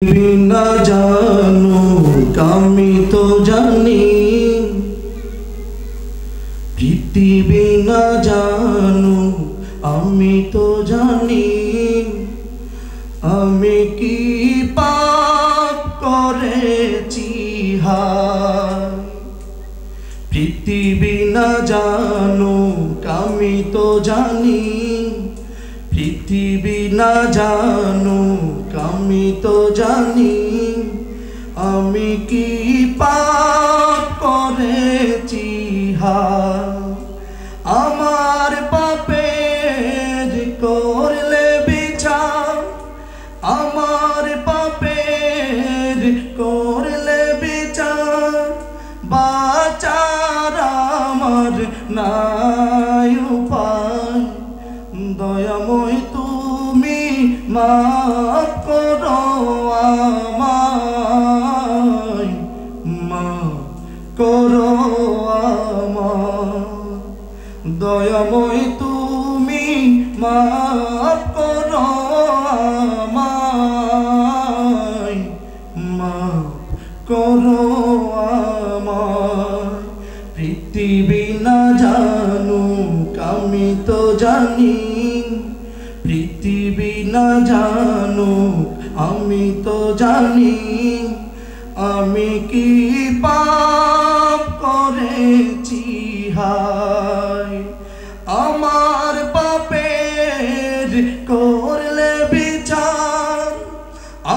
বিনা জানো আমি তো জানি, পৃথিবী না জানো আমি তো জানি, আমি কি পাপ করেছি হায়। পৃথিবী না জানো আমি তো জানি, পৃথিবী না জানো আমি তো জানি, আমি কি পাপ করেছি হায়। আমার পাপের করলে বিচার, আমার পাপের করলে বিচার, বাঁচার আমার নাই উপায়। দয়াময় তুমি মাফ করো আমায়, মাফ করো আমায়। দয়াময় তুমি মাফ করো আমায়, মাফ করো আমায়। পৃথিবী না জানো আমি তো জানি, পৃথিবী না জানো আমি তো জানি, আমি কি পাপ করেছি হায়। আমার পাপের করলে বিচার,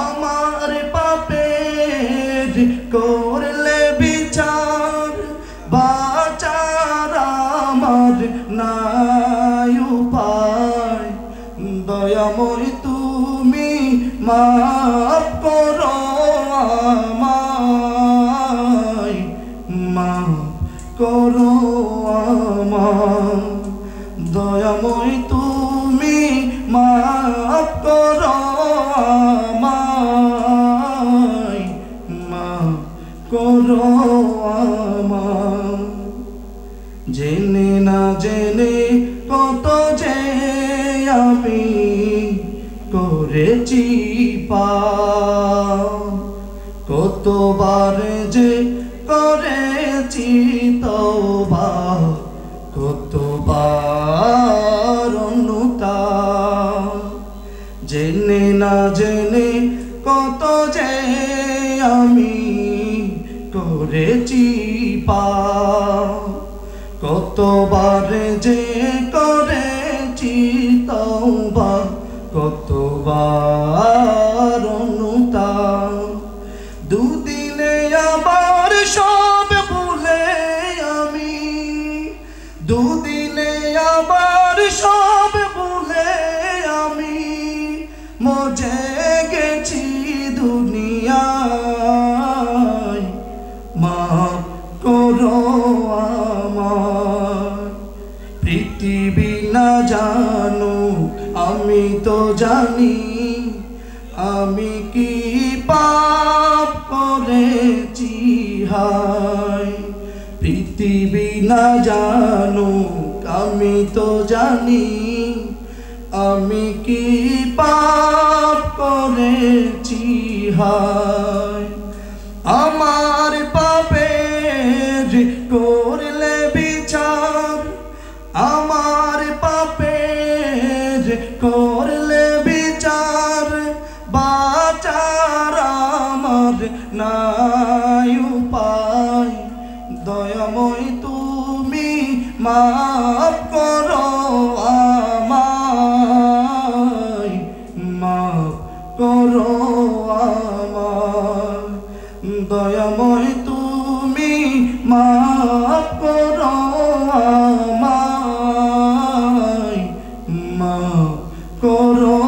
আমার পাপের করলে বিচার, বাঁচার আমার নাই উপায়। দয়াময় তুমি মাফ করো আমায়, মাফ করো আমায়। দয়াময় তুমি মাফ করো আমায়, মাফ করো আমায়। জেনে না জেনে কত যে আমি করেছি পাপ, কতবার যে করেছি তওবা, কতবার অনুতাপ। জেনে না জেনে কত যে আমি করেছি পাপ, কতবার যে করেছি তওবা, কতবার অনুতাপ। দুদিনে আবার সব ভুলে আমি, দুদিনে আবার সব ভুলে আমি মজে গেছি দুনিয়ায়। মাফ করো আমায়। পৃথিবী না জানো আমি তো জানি, আমি কি পাপ করেছি হায়। পৃথিবী না জানো আমি তো জানি, আমি কি পাপ করেছি হায়। আমার পাপের করলে বিচার, আমার পাপের করলে বিচার, বাঁচার আমার নাই উপায়। দয়াময় তুমি মাফ করো আমায়, মাফ করো আমায়। দয়াময় তুমি মাফ করো আমায়, মাফ করো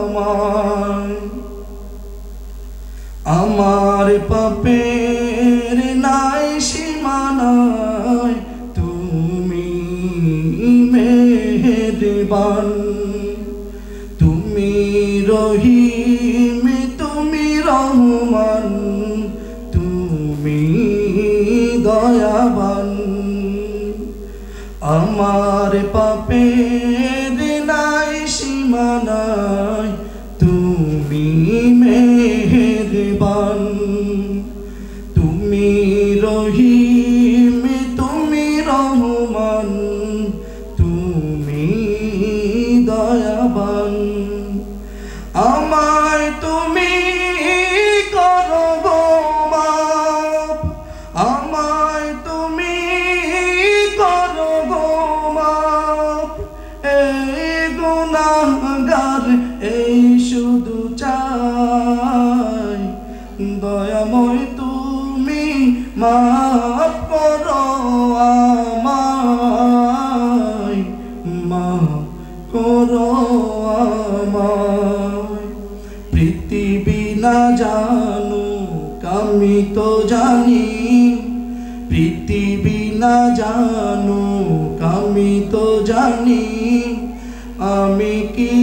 আমায়। আমার পাপের নাই সীমানায় তুমি মেহেরবান, তুমি রহিম তুমি রহমান, তুমি দয়াবান। আমার পাপের নাই সীমানায় তুমি মেহেরবান। তুমি রহিম, তুমি রহমান, তুমি দয়াবান। আমায় তুমি করো গো মাফ, আমায় তুমি করো গো মাফ। এই গুনাহগার এই শুধু চাই, দয়াময় তুমি মাফ করো আমায়, মাফ করো আমায়। পৃথিবী না জানুক আমি তো জানি, পৃথিবী না জানুক আমি তো জানি, আমি কি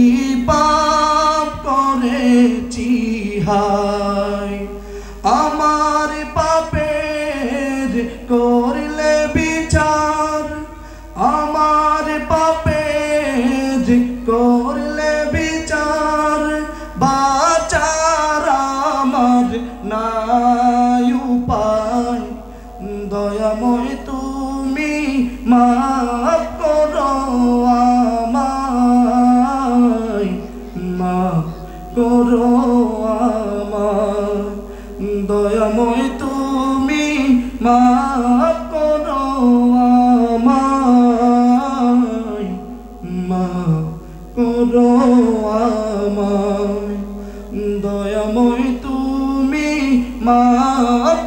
পাপ করেছি হায়। আমার পাপের করলে বিচার, আমার পাপের করলে বিচার, বাঁচার আমার নাই উপায়। দয়াময় তুমি মাফ করো আমায়, মাফ করো আমায়। দয়াময় তুমি মাফ করো আমায়, মাফ করো আমায়। দয়াময় তুমি মাফ